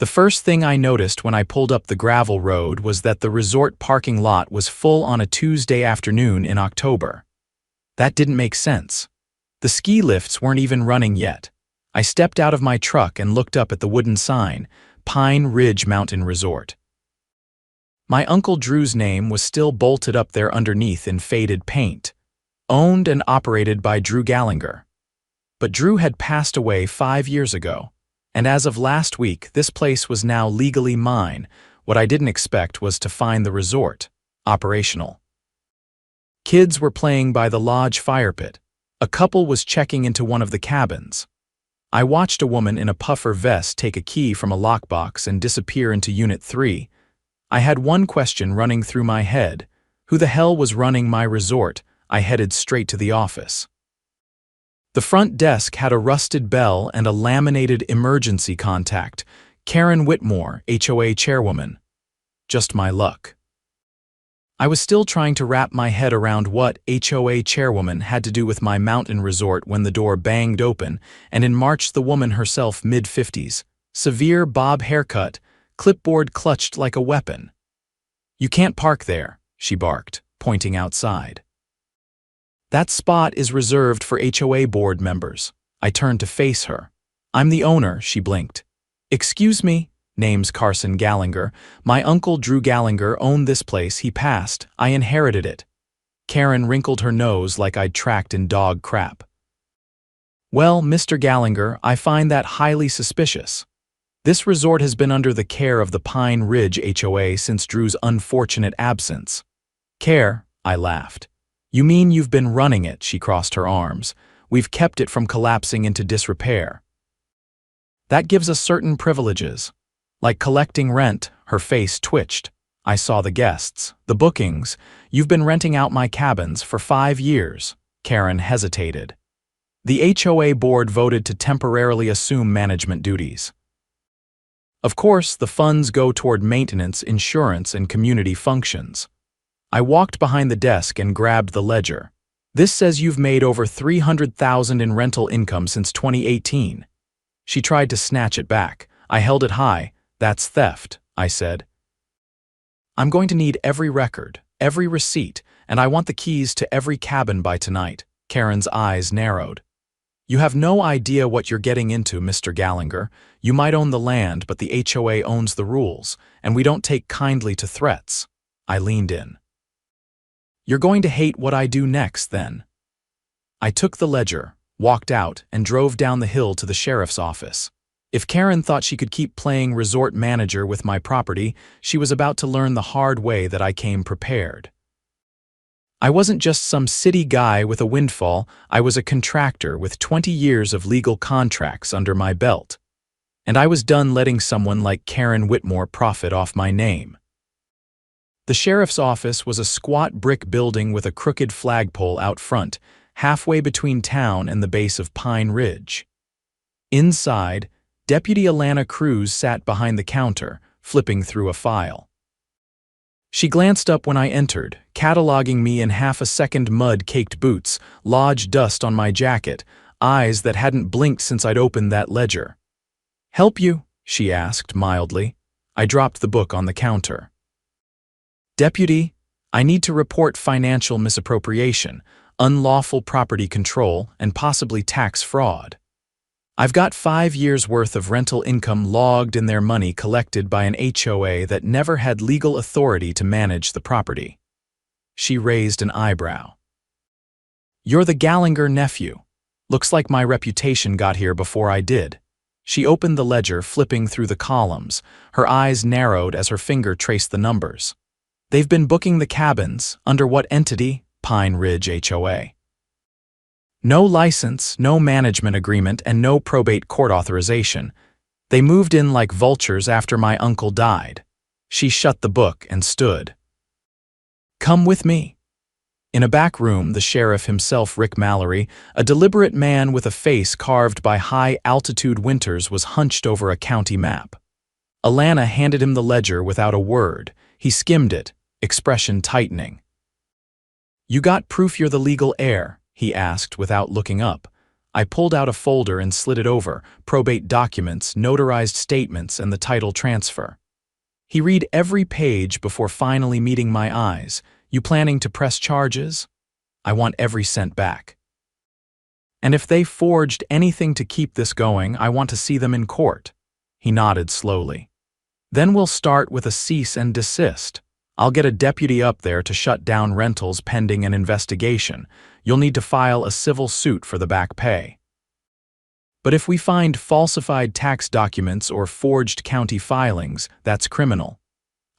The first thing I noticed when I pulled up the gravel road was that the resort parking lot was full on a Tuesday afternoon in October. That didn't make sense. The ski lifts weren't even running yet. I stepped out of my truck and looked up at the wooden sign, Pine Ridge Mountain Resort. My Uncle Drew's name was still bolted up there underneath in faded paint. Owned and operated by Drew Gallagher. But Drew had passed away 5 years ago, and as of last week, this place was now legally mine. What I didn't expect was to find the resort operational. Kids were playing by the lodge fire pit. A couple was checking into one of the cabins. I watched a woman in a puffer vest take a key from a lockbox and disappear into Unit 3. I had one question running through my head. Who the hell was running my resort? I headed straight to the office. The front desk had a rusted bell and a laminated emergency contact. Karen Whitmore, HOA chairwoman. Just my luck. I was still trying to wrap my head around what HOA chairwoman had to do with my mountain resort when the door banged open, and in marched the woman herself, mid-50s, severe bob haircut, clipboard clutched like a weapon. "You can't park there," she barked, pointing outside. "That spot is reserved for HOA board members." I turned to face her. "I'm the owner," she blinked. "Excuse me?" "Name's Carson Gallagher. My uncle Drew Gallagher owned this place. He passed. I inherited it." Karen wrinkled her nose like I'd tracked in dog crap. "Well, Mr. Gallagher, I find that highly suspicious. This resort has been under the care of the Pine Ridge HOA since Drew's unfortunate absence." "Care?" I laughed. "You mean you've been running it?" She crossed her arms. "We've kept it from collapsing into disrepair. That gives us certain privileges. Like collecting rent." Her face twitched. "I saw the guests, the bookings. You've been renting out my cabins for 5 years." Karen hesitated. "The HOA board voted to temporarily assume management duties. Of course, the funds go toward maintenance, insurance, and community functions." I walked behind the desk and grabbed the ledger. "This says you've made over $300,000 in rental income since 2018. She tried to snatch it back. I held it high. "That's theft," I said. "I'm going to need every record, every receipt, and I want the keys to every cabin by tonight." Karen's eyes narrowed. "You have no idea what you're getting into, Mr. Gallagher. You might own the land, but the HOA owns the rules, and we don't take kindly to threats." I leaned in. "You're going to hate what I do next, then." I took the ledger, walked out, and drove down the hill to the sheriff's office. If Karen thought she could keep playing resort manager with my property, she was about to learn the hard way that I came prepared. I wasn't just some city guy with a windfall. I was a contractor with 20 years of legal contracts under my belt. And I was done letting someone like Karen Whitmore profit off my name. The sheriff's office was a squat brick building with a crooked flagpole out front, halfway between town and the base of Pine Ridge. Inside, Deputy Alana Cruz sat behind the counter, flipping through a file. She glanced up when I entered, cataloging me in half a second. Mud-caked boots, lodge dust on my jacket, eyes that hadn't blinked since I'd opened that ledger. "Help you?" she asked mildly. I dropped the book on the counter. "Deputy, I need to report financial misappropriation, unlawful property control, and possibly tax fraud. I've got 5 years' worth of rental income logged in their money collected by an HOA that never had legal authority to manage the property." She raised an eyebrow. "You're the Gallagher nephew. Looks like my reputation got here before I did." She opened the ledger, flipping through the columns. Her eyes narrowed as her finger traced the numbers. "They've been booking the cabins. Under what entity?" "Pine Ridge HOA. No license, no management agreement, and no probate court authorization. They moved in like vultures after my uncle died." She shut the book and stood. "Come with me." In a back room, the sheriff himself, Rick Mallory, a deliberate man with a face carved by high-altitude winters, was hunched over a county map. Alana handed him the ledger without a word. He skimmed it, expression tightening. "You got proof you're the legal heir?" he asked without looking up. I pulled out a folder and slid it over, probate documents, notarized statements, and the title transfer. He read every page before finally meeting my eyes. You planning to press charges? I want every cent back. And if they forged anything to keep this going, I want to see them in court. He nodded slowly. Then we'll start with a cease and desist. I'll get a deputy up there to shut down rentals pending an investigation. You'll need to file a civil suit for the back pay. But if we find falsified tax documents or forged county filings, that's criminal.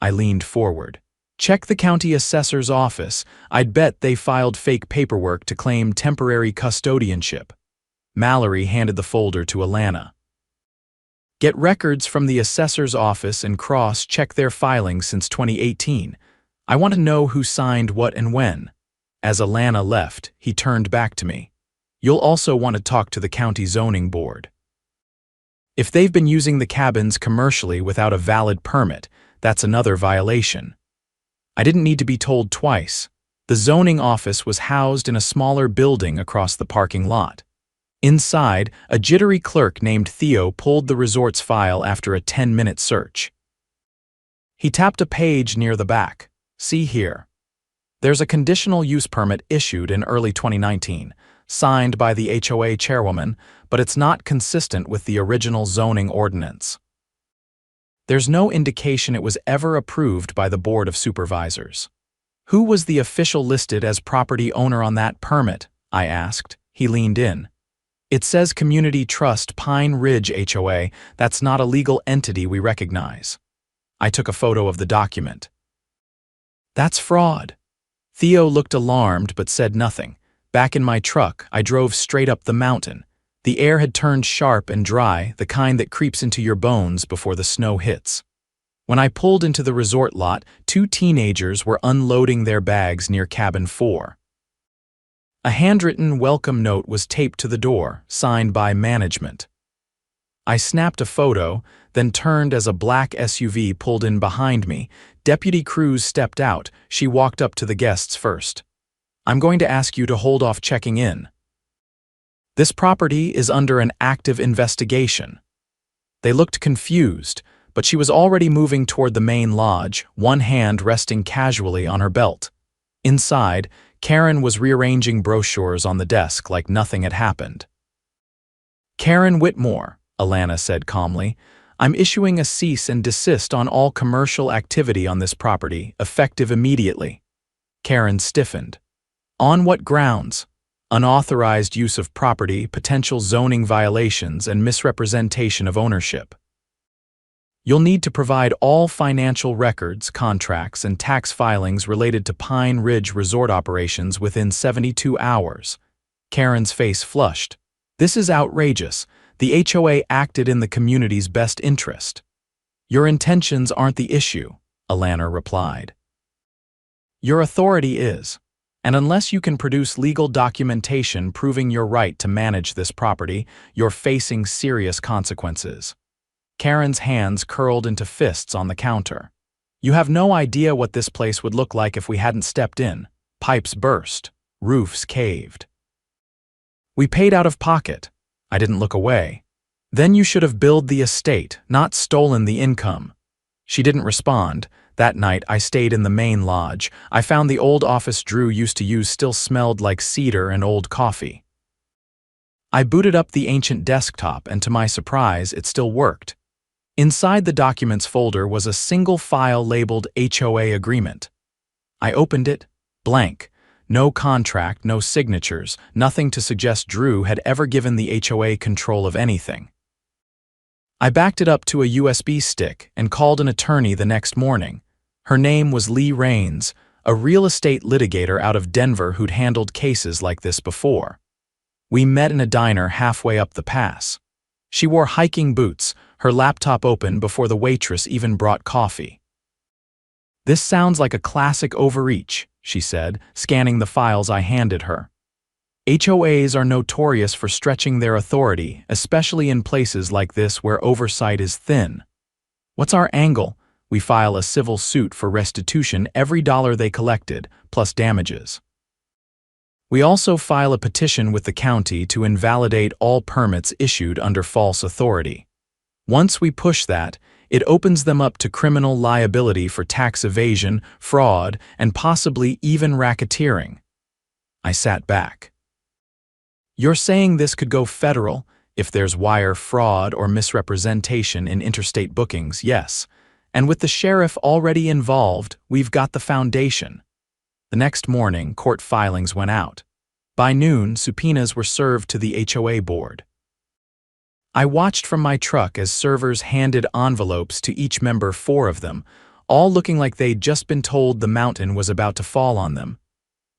I leaned forward. Check the county assessor's office. I'd bet they filed fake paperwork to claim temporary custodianship. Mallory handed the folder to Alana. Get records from the assessor's office and cross-check their filings since 2018. I want to know who signed what and when. As Alana left, he turned back to me. You'll also want to talk to the county zoning board. If they've been using the cabins commercially without a valid permit, that's another violation. I didn't need to be told twice. The zoning office was housed in a smaller building across the parking lot. Inside, a jittery clerk named Theo pulled the resort's file after a 10-minute search. He tapped a page near the back. See here. There's a conditional use permit issued in early 2019, signed by the HOA chairwoman, but it's not consistent with the original zoning ordinance. There's no indication it was ever approved by the Board of Supervisors. Who was the official listed as property owner on that permit? I asked. He leaned in. It says Community Trust Pine Ridge HOA. That's not a legal entity we recognize. I took a photo of the document. That's fraud. Theo looked alarmed but said nothing. Back in my truck, I drove straight up the mountain. The air had turned sharp and dry, the kind that creeps into your bones before the snow hits. When I pulled into the resort lot, 2 teenagers were unloading their bags near cabin 4. A handwritten welcome note was taped to the door, signed by management. I snapped a photo, then turned as a black SUV pulled in behind me. Deputy Cruz stepped out. She walked up to the guests first. I'm going to ask you to hold off checking in. This property is under an active investigation. They looked confused, but she was already moving toward the main lodge, one hand resting casually on her belt. Inside, Karen was rearranging brochures on the desk like nothing had happened. Karen Whitmore, Alana said calmly, I'm issuing a cease and desist on all commercial activity on this property, effective immediately. Karen stiffened. On what grounds? Unauthorized use of property, potential zoning violations, and misrepresentation of ownership. You'll need to provide all financial records, contracts, and tax filings related to Pine Ridge Resort operations within 72 hours. Karen's face flushed. This is outrageous. The HOA acted in the community's best interest. Your intentions aren't the issue, Alana replied. Your authority is. And unless you can produce legal documentation proving your right to manage this property, you're facing serious consequences. Karen's hands curled into fists on the counter. You have no idea what this place would look like if we hadn't stepped in. Pipes burst. Roofs caved. We paid out of pocket. I didn't look away. Then you should have billed the estate, not stolen the income. She didn't respond. That night, I stayed in the main lodge. I found the old office Drew used to use still smelled like cedar and old coffee. I booted up the ancient desktop, and to my surprise, it still worked. Inside the documents folder was a single file labeled HOA agreement. I opened it, blank. No contract, no signatures, nothing to suggest Drew had ever given the HOA control of anything. I backed it up to a USB stick and called an attorney the next morning. Her name was Lee Raines, a real estate litigator out of Denver who'd handled cases like this before. We met in a diner halfway up the pass. She wore hiking boots, her laptop open before the waitress even brought coffee. This sounds like a classic overreach, she said, scanning the files I handed her. HOAs are notorious for stretching their authority, especially in places like this where oversight is thin. What's our angle? We file a civil suit for restitution every dollar they collected, plus damages. We also file a petition with the county to invalidate all permits issued under false authority. Once we push that, it opens them up to criminal liability for tax evasion, fraud, and possibly even racketeering. I sat back. You're saying this could go federal if there's wire fraud or misrepresentation in interstate bookings, yes. And with the sheriff already involved, we've got the foundation. The next morning, court filings went out. By noon, subpoenas were served to the HOA board. I watched from my truck as servers handed envelopes to each member, 4 of them, all looking like they'd just been told the mountain was about to fall on them.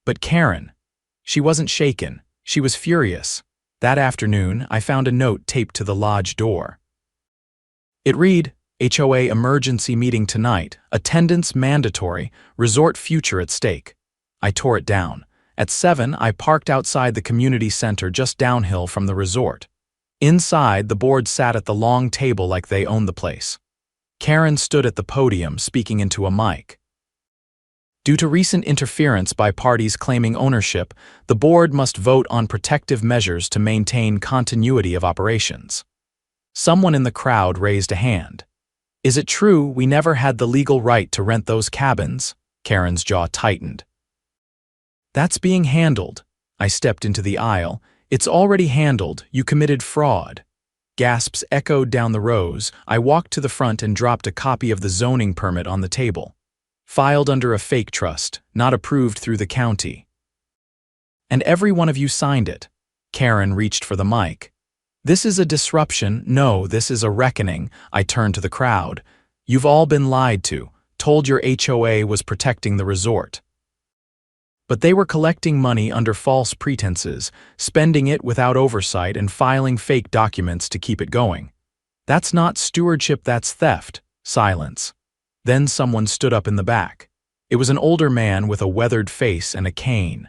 But Karen, she wasn't shaken, she was furious. That afternoon, I found a note taped to the lodge door. It read, HOA emergency meeting tonight, attendance mandatory, resort future at stake. I tore it down. At 7, I parked outside the community center just downhill from the resort. Inside, the board sat at the long table like they owned the place. Karen stood at the podium speaking into a mic. Due to recent interference by parties claiming ownership, the board must vote on protective measures to maintain continuity of operations. Someone in the crowd raised a hand. Is it true we never had the legal right to rent those cabins? Karen's jaw tightened. That's being handled. I stepped into the aisle. It's already handled. You committed fraud. Gasps echoed down the rows. I walked to the front and dropped a copy of the zoning permit on the table. Filed under a fake trust, not approved through the county. And every one of you signed it. Karen reached for the mic. This is a disruption. No, this is a reckoning. I turned to the crowd. You've all been lied to, told your HOA was protecting the resort. But they were collecting money under false pretenses, spending it without oversight and filing fake documents to keep it going. That's not stewardship, that's theft. Silence. Then someone stood up in the back. It was an older man with a weathered face and a cane.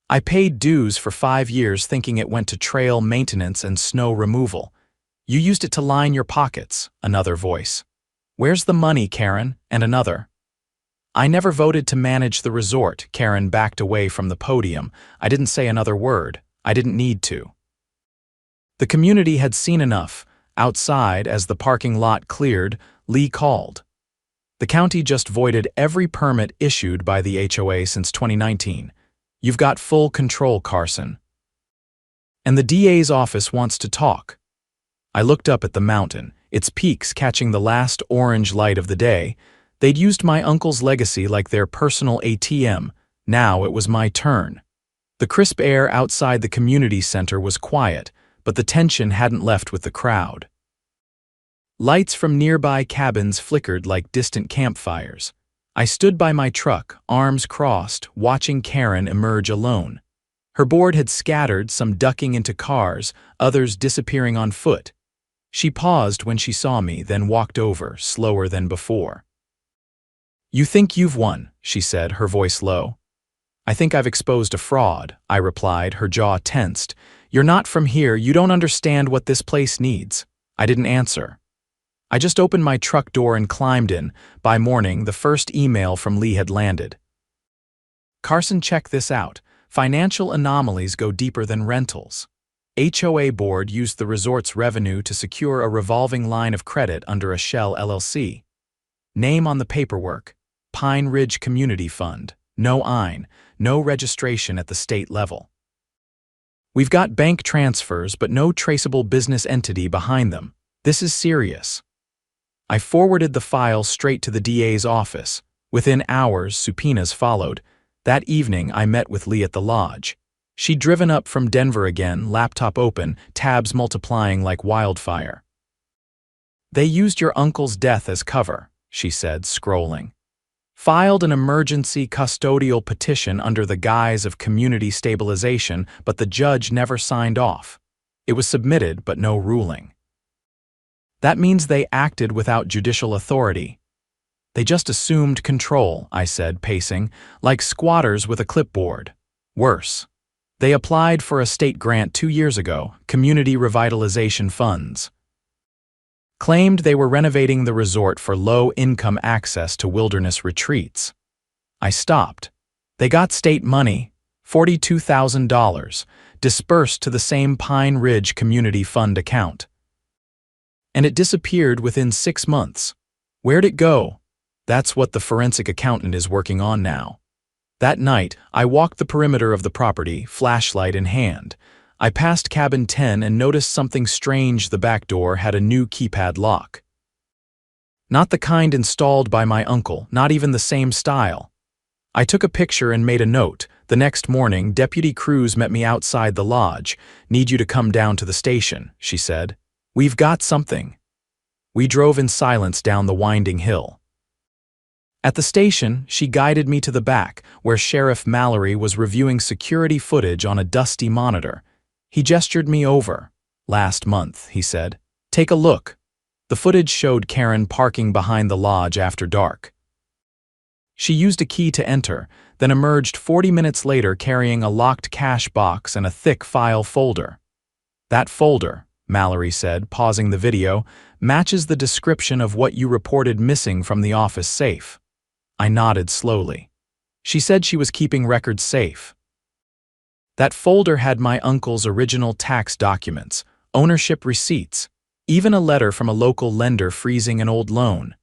I paid dues for 5 years thinking it went to trail maintenance and snow removal. You used it to line your pockets, another voice. Where's the money, Karen? And another. I never voted to manage the resort. Karen backed away from the podium. I didn't say another word. I didn't need to. The community had seen enough. Outside, as the parking lot cleared, Lee called. The county just voided every permit issued by the HOA since 2019. You've got full control, Carson. And the DA's office wants to talk. I looked up at the mountain, its peaks catching the last orange light of the day. They'd used my uncle's legacy like their personal ATM. Now it was my turn. The crisp air outside the community center was quiet, but the tension hadn't left with the crowd. Lights from nearby cabins flickered like distant campfires. I stood by my truck, arms crossed, watching Karen emerge alone. Her board had scattered, some ducking into cars, others disappearing on foot. She paused when she saw me, then walked over, slower than before. You think you've won, she said, her voice low. I think I've exposed a fraud, I replied, her jaw tensed. You're not from here, you don't understand what this place needs. I didn't answer. I just opened my truck door and climbed in. By morning, the first email from Lee had landed. Carson, check this out. Financial anomalies go deeper than rentals. HOA board used the resort's revenue to secure a revolving line of credit under a shell LLC. Name on the paperwork, Pine Ridge Community Fund. No IN, no registration at the state level. We've got bank transfers but no traceable business entity behind them. This is serious. I forwarded the file straight to the DA's office. Within hours, subpoenas followed. That evening, I met with Lee at the lodge. She'd driven up from Denver again, laptop open, tabs multiplying like wildfire. They used your uncle's death as cover, she said, scrolling. Filed an emergency custodial petition under the guise of community stabilization, but the judge never signed off. It was submitted, but no ruling. That means they acted without judicial authority. They just assumed control, I said, pacing, like squatters with a clipboard. Worse. They applied for a state grant 2 years ago, community revitalization funds. Claimed they were renovating the resort for low-income access to wilderness retreats. I stopped. They got state money, $42,000, dispersed to the same Pine Ridge Community Fund account. And it disappeared within 6 months. Where'd it go? That's what the forensic accountant is working on now. That night, I walked the perimeter of the property, flashlight in hand. I passed cabin 10 and noticed something strange. The back door had a new keypad lock. Not the kind installed by my uncle, not even the same style. I took a picture and made a note. The next morning, Deputy Cruz met me outside the lodge. "Need you to come down to the station," she said. "We've got something." We drove in silence down the winding hill. At the station, she guided me to the back, where Sheriff Mallory was reviewing security footage on a dusty monitor. He gestured me over. "Last month," he said. "Take a look." The footage showed Karen parking behind the lodge after dark. She used a key to enter, then emerged 40 minutes later carrying a locked cash box and a thick file folder. "That folder," Mallory said, pausing the video, "matches the description of what you reported missing from the office safe." I nodded slowly. She said she was keeping records safe. That folder had my uncle's original tax documents, ownership receipts, even a letter from a local lender freezing an old loan.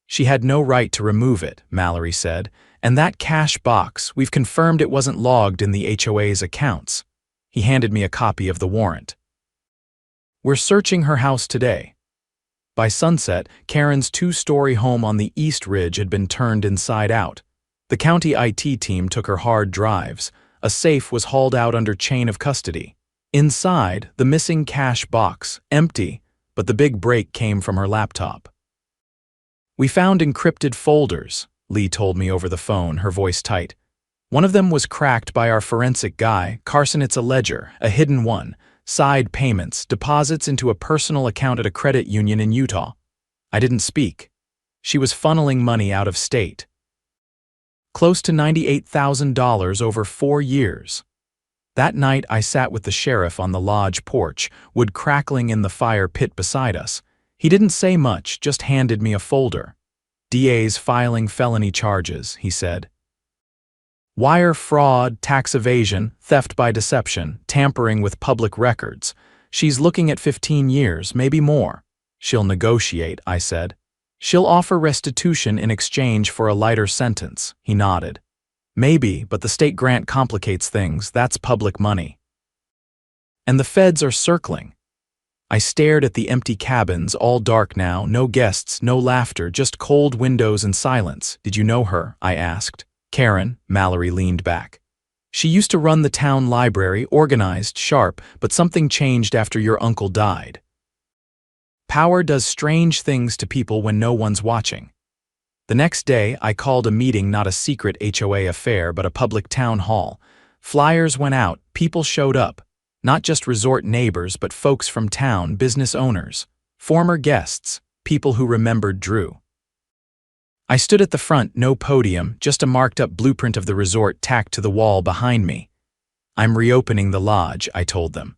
She had no right to remove it, Mallory said, and that cash box, we've confirmed it wasn't logged in the HOA's accounts. He handed me a copy of the warrant. "We're searching her house today." By sunset, Karen's 2-story home on the East Ridge had been turned inside out. The county IT team took her hard drives. A safe was hauled out under chain of custody. Inside, the missing cash box, empty, but the big break came from her laptop. "We found encrypted folders," Lee told me over the phone, her voice tight. "One of them was cracked by our forensic guy, Carson. It's a ledger, a hidden one. Side payments, deposits into a personal account at a credit union in Utah." I didn't speak. She was funneling money out of state. Close to $98,000 over 4 years. That night I sat with the sheriff on the lodge porch, wood crackling in the fire pit beside us. He didn't say much, just handed me a folder. "DA's filing felony charges," he said. "Wire fraud, tax evasion, theft by deception, tampering with public records. She's looking at 15 years, maybe more." "She'll negotiate," I said. "She'll offer restitution in exchange for a lighter sentence," he nodded. "Maybe, but the state grant complicates things. That's public money. And the feds are circling." I stared at the empty cabins, all dark now, no guests, no laughter, just cold windows and silence. "Did you know her?" I asked. "Karen," Mallory leaned back. "She used to run the town library, organized, sharp, but something changed after your uncle died. Power does strange things to people when no one's watching." The next day, I called a meeting, not a secret HOA affair, but a public town hall. Flyers went out, people showed up. Not just resort neighbors, but folks from town, business owners, former guests, people who remembered Drew. I stood at the front, no podium, just a marked-up blueprint of the resort tacked to the wall behind me. "I'm reopening the lodge," I told them.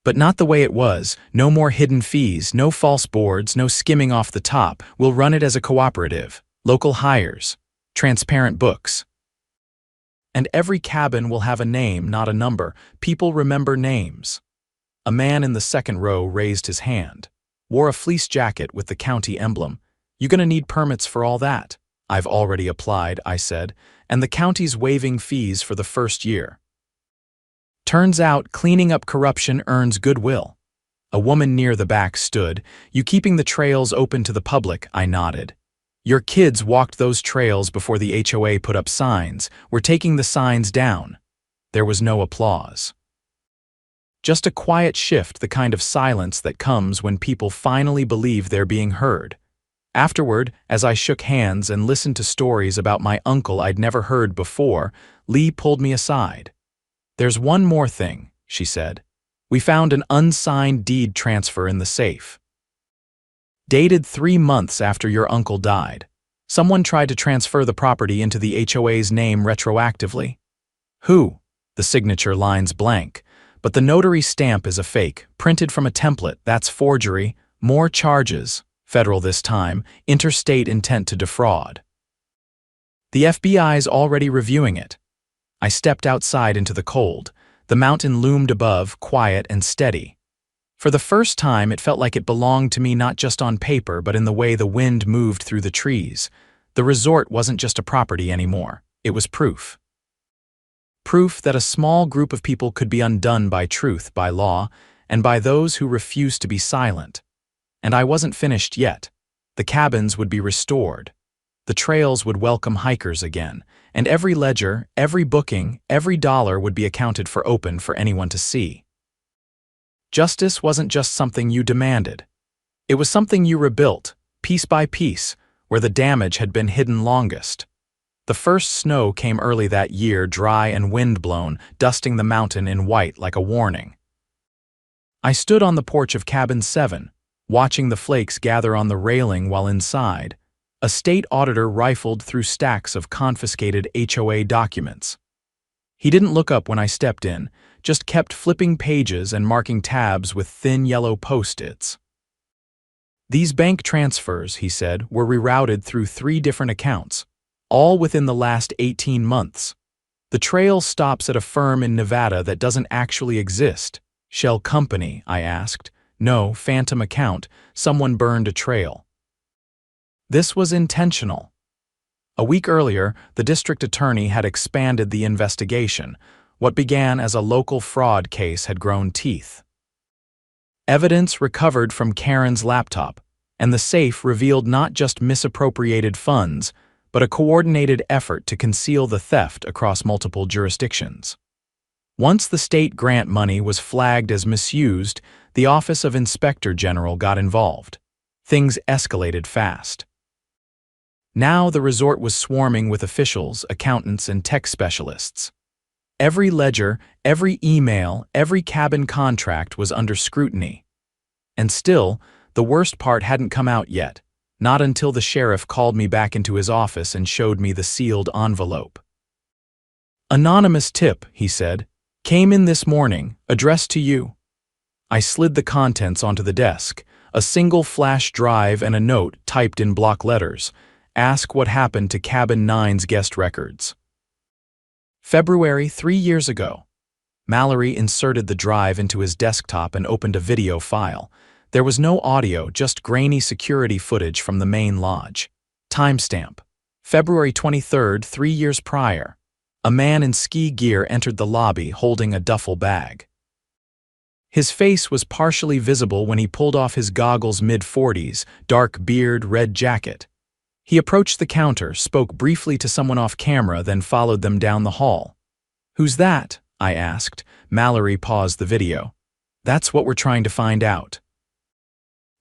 "But not the way it was. No more hidden fees, no false boards, no skimming off the top. We'll run it as a cooperative. Local hires. Transparent books. And every cabin will have a name, not a number. People remember names." A man in the second row raised his hand. Wore a fleece jacket with the county emblem. "You gonna need permits for all that?" "I've already applied," I said, "and the county's waiving fees for the first year." Turns out cleaning up corruption earns goodwill. A woman near the back stood. "You keeping the trails open to the public?" I nodded. "Your kids walked those trails before the HOA put up signs. We're taking the signs down." There was no applause. Just a quiet shift, the kind of silence that comes when people finally believe they're being heard. Afterward, as I shook hands and listened to stories about my uncle I'd never heard before, Lee pulled me aside. "There's one more thing," she said. "We found an unsigned deed transfer in the safe. Dated 3 months after your uncle died. Someone tried to transfer the property into the HOA's name retroactively." "Who?" The signature line's blank, but the notary stamp is a fake, printed from a template. That's forgery. More charges. Federal this time. Interstate intent to defraud. The FBI's already reviewing it. I stepped outside into the cold. The mountain loomed above, quiet and steady. For the first time, it felt like it belonged to me not just on paper, but in the way the wind moved through the trees. The resort wasn't just a property anymore. It was proof. Proof that a small group of people could be undone by truth, by law, and by those who refused to be silent. And I wasn't finished yet. The cabins would be restored. The trails would welcome hikers again, and every ledger, every booking, every dollar would be accounted for, open for anyone to see. Justice wasn't just something you demanded. It was something you rebuilt, piece by piece, where the damage had been hidden longest. The first snow came early that year, dry and wind-blown, dusting the mountain in white like a warning. I stood on the porch of Cabin 7, watching the flakes gather on the railing while inside, a state auditor rifled through stacks of confiscated HOA documents. He didn't look up when I stepped in, just kept flipping pages and marking tabs with thin yellow post-its. These bank transfers, he said, were rerouted through 3 different accounts, all within the last 18 months. The trail stops at a firm in Nevada that doesn't actually exist. Shell company, I asked. No, phantom account. Someone burned a trail. This was intentional. A week earlier, the district attorney had expanded the investigation. What began as a local fraud case had grown teeth. Evidence recovered from Karen's laptop, and the safe revealed not just misappropriated funds, but a coordinated effort to conceal the theft across multiple jurisdictions. Once the state grant money was flagged as misused, the Office of Inspector General got involved. Things escalated fast. Now the resort was swarming with officials, accountants, and tech specialists. Every ledger, every email, every cabin contract was under scrutiny. And still, the worst part hadn't come out yet, not until the sheriff called me back into his office and showed me the sealed envelope. "Anonymous tip," he said, "came in this morning, addressed to you." I slid the contents onto the desk, a single flash drive and a note typed in block letters. Ask what happened to Cabin 9's guest records. February 3 years ago. Mallory inserted the drive into his desktop and opened a video file. There was no audio, just grainy security footage from the main lodge. Timestamp: February 23rd, 3 years prior. A man in ski gear entered the lobby holding a duffel bag. His face was partially visible when he pulled off his goggles, mid-40s, dark beard, red jacket. He approached the counter, spoke briefly to someone off camera, then followed them down the hall. "Who's that?" I asked. Mallory paused the video. "That's what we're trying to find out."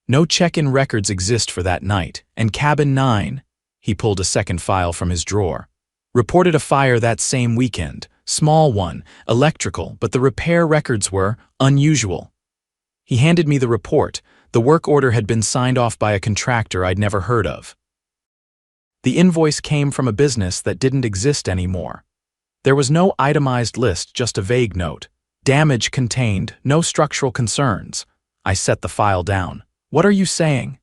No check-in records exist for that night, and Cabin 9, he pulled a second file from his drawer, reported a fire that same weekend. Small one, electrical, but the repair records were unusual. He handed me the report. The work order had been signed off by a contractor I'd never heard of. The invoice came from a business that didn't exist anymore. There was no itemized list, just a vague note. Damage contained, no structural concerns. I set the file down. "What are you saying?"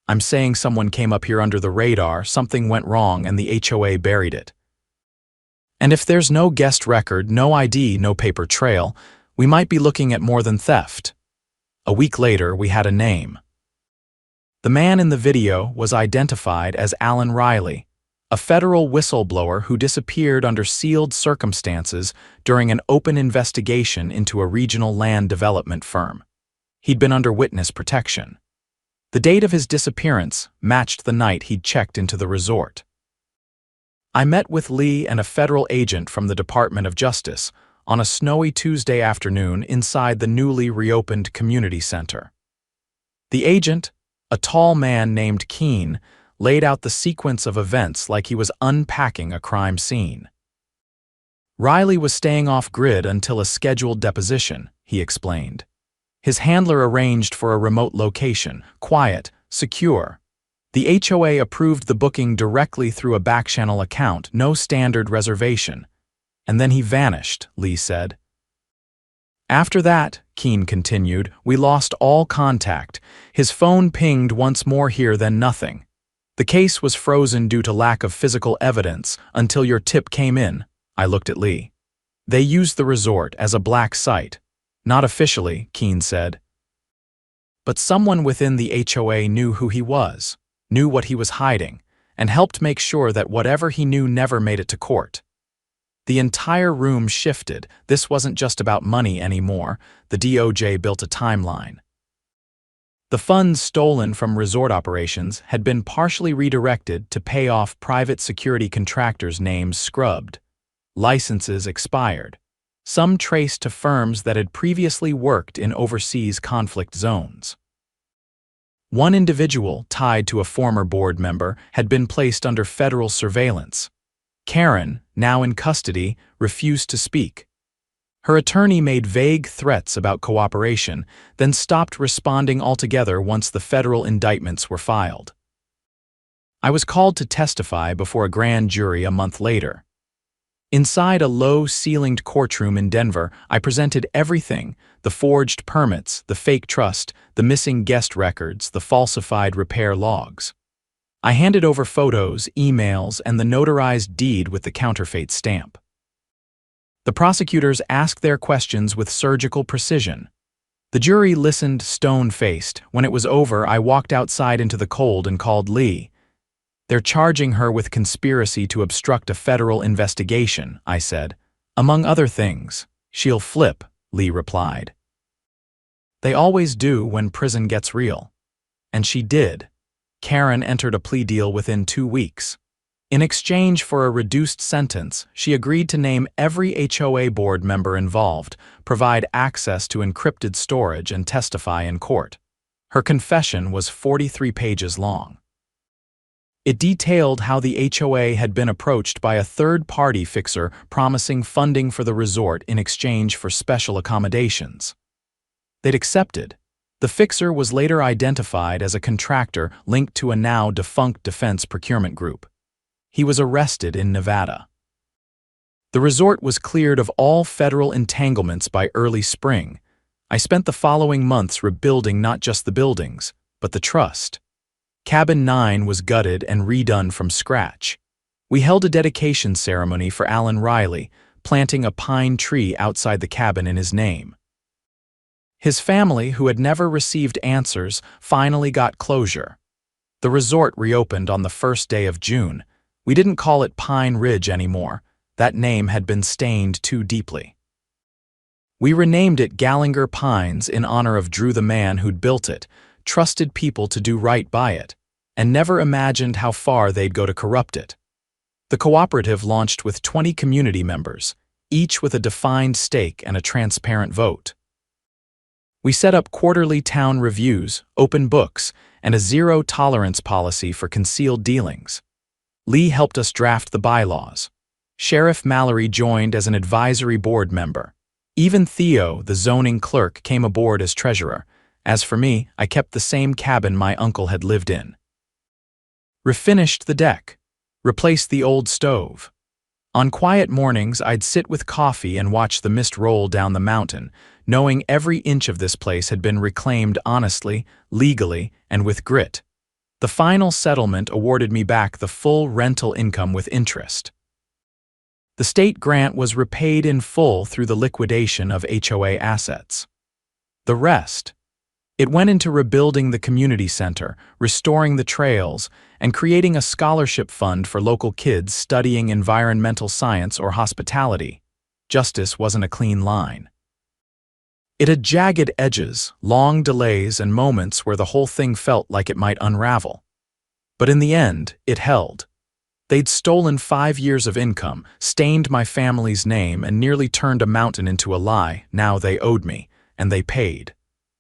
"I'm saying someone came up here under the radar, something went wrong, and the HOA buried it. And if there's no guest record, no ID, no paper trail, we might be looking at more than theft." A week later, we had a name. The man in the video was identified as Alan Riley, a federal whistleblower who disappeared under sealed circumstances during an open investigation into a regional land development firm. He'd been under witness protection. The date of his disappearance matched the night he'd checked into the resort. I met with Lee and a federal agent from the Department of Justice on a snowy Tuesday afternoon inside the newly reopened community center. The agent, a tall man named Keene, laid out the sequence of events like he was unpacking a crime scene. Riley was staying off-grid until a scheduled deposition, he explained. His handler arranged for a remote location, quiet, secure. The HOA approved the booking directly through a back-channel account, no standard reservation. And then he vanished, Lee said. After that, Keene continued, we lost all contact. His phone pinged once more here, then nothing. The case was frozen due to lack of physical evidence until your tip came in. I looked at Lee. They used the resort as a black site. Not officially, Keene said. But someone within the HOA knew who he was, knew what he was hiding, and helped make sure that whatever he knew never made it to court. The entire room shifted. This wasn't just about money anymore. The DOJ built a timeline. The funds stolen from resort operations had been partially redirected to pay off private security contractors' names scrubbed. Licenses expired. Some traced to firms that had previously worked in overseas conflict zones. One individual, tied to a former board member, had been placed under federal surveillance. Karen, now in custody, refused to speak. Her attorney made vague threats about cooperation, then stopped responding altogether once the federal indictments were filed. I was called to testify before a grand jury a month later. Inside a low-ceilinged courtroom in Denver, I presented everything: the forged permits, the fake trust, the missing guest records, the falsified repair logs. I handed over photos, emails, and the notarized deed with the counterfeit stamp. The prosecutors asked their questions with surgical precision. The jury listened stone-faced. When it was over, I walked outside into the cold and called Lee. "They're charging her with conspiracy to obstruct a federal investigation," I said. "Among other things." "She'll flip," Lee replied. "They always do when prison gets real." And she did. Karen entered a plea deal within 2 weeks. In exchange for a reduced sentence, she agreed to name every HOA board member involved, provide access to encrypted storage, and testify in court. Her confession was 43 pages long. It detailed how the HOA had been approached by a third-party fixer promising funding for the resort in exchange for special accommodations. They'd accepted. The fixer was later identified as a contractor linked to a now-defunct defense procurement group. He was arrested in Nevada. The resort was cleared of all federal entanglements by early spring. I spent the following months rebuilding not just the buildings, but the trust. Cabin 9 was gutted and redone from scratch. We held a dedication ceremony for Alan Riley, planting a pine tree outside the cabin in his name. His family, who had never received answers, finally got closure. The resort reopened on the first day of June. We didn't call it Pine Ridge anymore. That name had been stained too deeply. We renamed it Gallinger Pines in honor of Drew, the man who'd built it, trusted people to do right by it, and never imagined how far they'd go to corrupt it. The cooperative launched with 20 community members, each with a defined stake and a transparent vote. We set up quarterly town reviews, open books, and a zero-tolerance policy for concealed dealings. Lee helped us draft the bylaws. Sheriff Mallory joined as an advisory board member. Even Theo, the zoning clerk, came aboard as treasurer. As for me, I kept the same cabin my uncle had lived in. Refinished the deck. Replaced the old stove. On quiet mornings, I'd sit with coffee and watch the mist roll down the mountain, knowing every inch of this place had been reclaimed honestly, legally, and with grit. The final settlement awarded me back the full rental income with interest. The state grant was repaid in full through the liquidation of HOA assets. The rest, it went into rebuilding the community center, restoring the trails, and creating a scholarship fund for local kids studying environmental science or hospitality. Justice wasn't a clean line. It had jagged edges, long delays, and moments where the whole thing felt like it might unravel. But in the end, it held. They'd stolen 5 years of income, stained my family's name, and nearly turned a mountain into a lie. Now they owed me, and they paid.